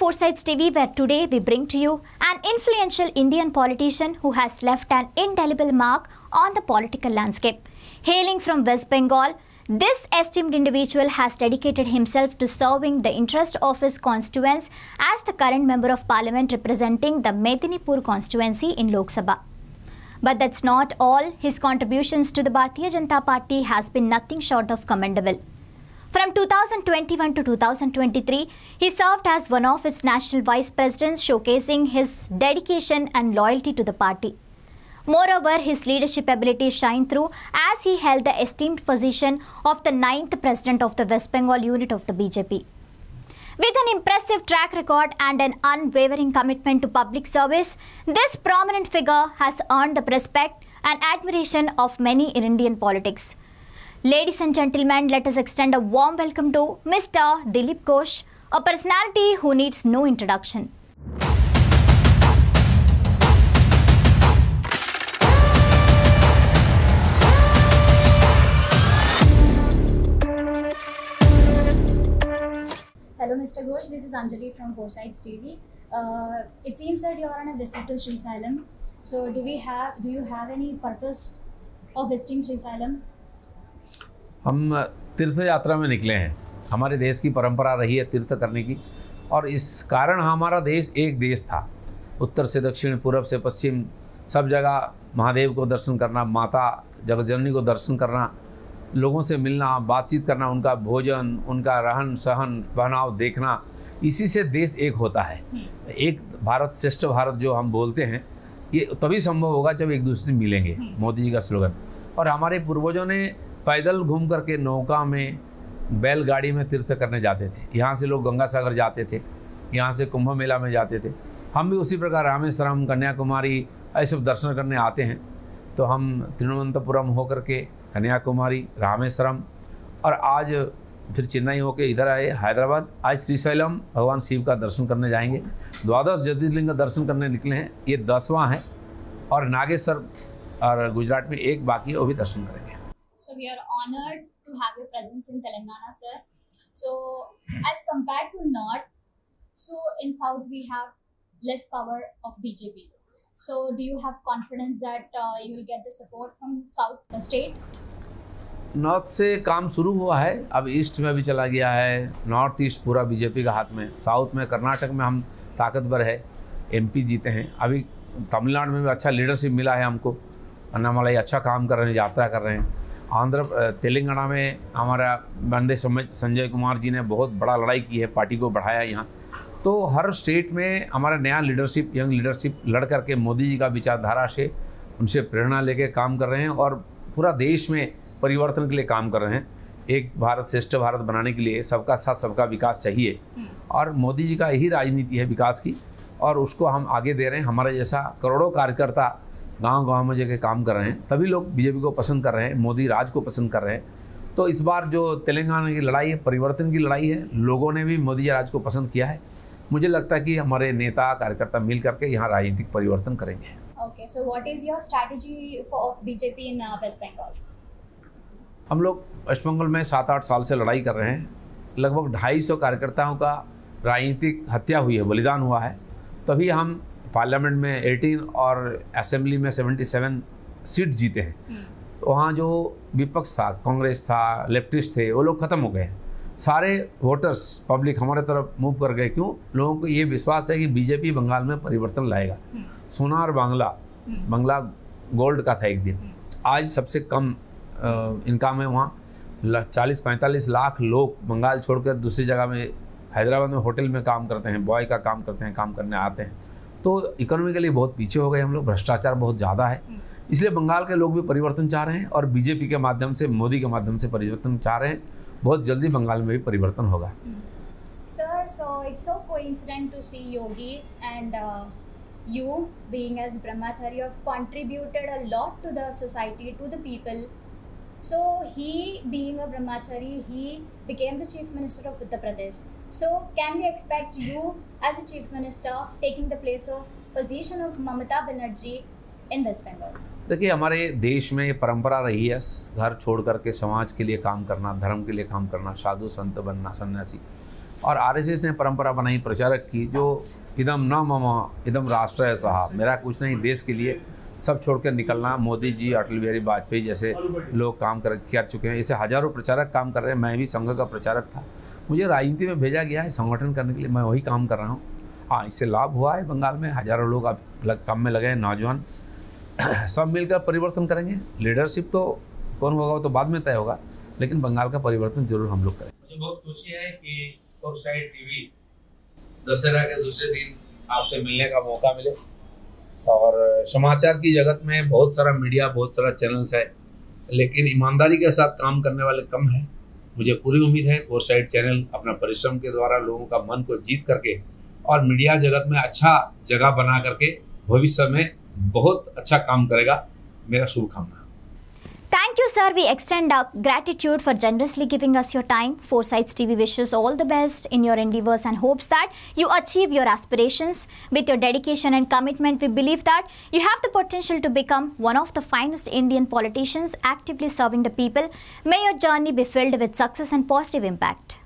Foresights TV, where today we bring to you an influential Indian politician who has left an indelible mark on the political landscape. Hailing from West Bengal, this esteemed individual has dedicated himself to serving the interest of his constituents as the current Member of Parliament representing the Medinipur constituency in Lok Sabha. But that's not all. His contributions to the Bharatiya Janata Party has been nothing short of commendable. From 2021 to 2023, he served as one of its national vice presidents, showcasing his dedication and loyalty to the party. Moreover, his leadership abilities shine through as he held the esteemed position of the 9th president of the West Bengal unit of the BJP. With an impressive track record and an unwavering commitment to public service, this prominent figure has earned the respect and admiration of many in Indian politics. Ladies and gentlemen, let us extend a warm welcome to Mr. Dilip Ghosh, a personality who needs no introduction. Hello Mr. Ghosh, this is Anjali from Foresights TV. It seems that you are on a visit to Srisailam. So do you have any purpose of visiting Srisailam? हम तीर्थ यात्रा में निकले हैं। हमारे देश की परंपरा रही है तीर्थ करने की, और इस कारण हमारा देश एक देश था। उत्तर से दक्षिण, पूर्व से पश्चिम, सब जगह महादेव को दर्शन करना, माता जगतजननी को दर्शन करना, लोगों से मिलना, बातचीत करना, उनका भोजन, उनका रहन सहन, पहनाव देखना, इसी से देश एक होता है। एक भारत श्रेष्ठ भारत जो हम बोलते हैं, ये तभी संभव होगा जब एक दूसरे से मिलेंगे, मोदी जी का स्लोगन। और हमारे पूर्वजों ने पैदल घूम करके नौका में, बैलगाड़ी में तीर्थ करने जाते थे। यहाँ से लोग गंगा सागर जाते थे, यहाँ से कुंभ मेला में जाते थे। हम भी उसी प्रकार रामेश्वरम, कन्याकुमारी ऐसे दर्शन करने आते हैं। तो हम तिरुवनंतपुरम होकर के कन्याकुमारी, रामेश्वरम, और आज फिर चेन्नई होकर इधर आए हैदराबाद। आज श्रीशैलम भगवान शिव का दर्शन करने जाएंगे। 12 ज्योतिर्लिंग का दर्शन करने निकले हैं, ये 10वां है। और नागेश्वर और गुजरात में एक बाकी है, वो भी दर्शन करेंगे। So we are honored to have your presence in Telangana, sir. So as compared to North, so in South we have less power of BJP. So do you have confidence that you will get the support from South the state? North से काम शुरू हुआ है, अब east में भी चला गया है। नॉर्थ ईस्ट पूरा बीजेपी का हाथ में। साउथ में कर्नाटक में हम ताकतवर है, MP जीते हैं। अभी तमिलनाडु में भी अच्छा लीडरशिप मिला है हमको, अन्नामलाई अच्छा काम कर रहे हैं, यात्रा कर रहे हैं। तेलंगाना में हमारा बंदे संजय कुमार जी ने बहुत बड़ा लड़ाई की है, पार्टी को बढ़ाया यहाँ। तो हर स्टेट में हमारा नया लीडरशिप, यंग लीडरशिप लड़ करके मोदी जी का विचारधारा से उनसे प्रेरणा लेके काम कर रहे हैं, और पूरा देश में परिवर्तन के लिए काम कर रहे हैं। एक भारत श्रेष्ठ भारत बनाने के लिए सबका साथ सबका विकास चाहिए, और मोदी जी का यही राजनीति है विकास की, और उसको हम आगे दे रहे हैं। हमारे जैसा करोड़ों कार्यकर्ता गांव-गांव में जाके काम कर रहे हैं, तभी लोग बीजेपी को पसंद कर रहे हैं, मोदी राज को पसंद कर रहे हैं। तो इस बार जो तेलंगाना की लड़ाई है, परिवर्तन की लड़ाई है, लोगों ने भी मोदी राज को पसंद किया है। मुझे लगता है कि हमारे नेता कार्यकर्ता मिल करके यहाँ राजनीतिक परिवर्तन करेंगे। Okay, so what is your strategy of BJP in West Bengal? हम लोग वेस्ट बंगाल में 7-8 साल से लड़ाई कर रहे हैं। लगभग 250 कार्यकर्ताओं का राजनीतिक हत्या हुई है, बलिदान हुआ है। तभी हम पार्लियामेंट में 18 और असेंबली में 77 सीट जीते हैं। तो वहाँ जो विपक्ष था, कांग्रेस था, लेफ्टिस्ट थे, वो लोग ख़त्म हो गए। सारे वोटर्स, पब्लिक हमारे तरफ मूव कर गए। क्यों? लोगों को ये विश्वास है कि बीजेपी बंगाल में परिवर्तन लाएगा। सोना और बांग्ला गोल्ड का था एक दिन, आज सबसे कम इनकम है वहाँ। 40-45 लाख लोग बंगाल छोड़कर दूसरी जगह में, हैदराबाद में होटल में काम करते हैं, बॉय का काम करते हैं, काम करने आते हैं। तो इकोनॉमिकली बहुत पीछे हो गए हम लोग, भ्रष्टाचार बहुत ज़्यादा है। इसलिए बंगाल के लोग भी परिवर्तन चाह रहे हैं, और बीजेपी के माध्यम से, मोदी के माध्यम से परिवर्तन चाह रहे हैं। बहुत जल्दी बंगाल में भी परिवर्तन होगा। Sir, so it's so coincident to see Yogi and you being as brahmachari have contributed a lot to the society, to the people. So he being a brahmachari, he became the chief minister of Uttar Pradesh. So can we expect you as a chief minister taking the place of position of Mamata Banerjee in West Bengal? देखिए, हमारे देश में ये परंपरा रही है घर छोड़ करके समाज के लिए काम करना, धर्म के लिए काम करना, साधु संत बनना, सन्यासी। और आरएसएस ने परंपरा बनाई, प्रचारक की, जो इदम न मम इदम राष्ट्र है साहब, मेरा कुछ नहीं, देश के लिए सब छोड़कर निकलना। मोदी जी, अटल बिहारी वाजपेयी जैसे लोग काम कर चुके हैं, ऐसे हज़ारों प्रचारक काम कर रहे हैं। मैं भी संघ का प्रचारक था, मुझे राजनीति में भेजा गया है संगठन करने के लिए, मैं वही काम कर रहा हूँ। हाँ, इससे लाभ हुआ है बंगाल में, हज़ारों लोग अब काम में लगे हैं, नौजवान। सब मिलकर परिवर्तन करेंगे। लीडरशिप तो कौन होगा वो तो बाद में तय होगा, लेकिन बंगाल का परिवर्तन जरूर हम लोग करेंगे। मुझे बहुत खुशी है कि फोरसाइट टीवी दशहरा के दूसरे दिन आपसे मिलने का मौका मिले। और समाचार की जगत में बहुत सारा मीडिया, बहुत सारा चैनल्स है, लेकिन ईमानदारी के साथ काम करने वाले कम हैं। मुझे पूरी उम्मीद है फोरसाइट चैनल अपना परिश्रम के द्वारा लोगों का मन को जीत करके और मीडिया जगत में अच्छा जगह बना करके भविष्य में बहुत अच्छा काम करेगा। मेरा शुभकामना। Thank you, sir. We extend our gratitude for generously giving us your time. Foresights TV wishes all the best in your endeavors and hopes that you achieve your aspirations. With your dedication and commitment, we believe that you have the potential to become one of the finest Indian politicians actively serving the people. May your journey be filled with success and positive impact.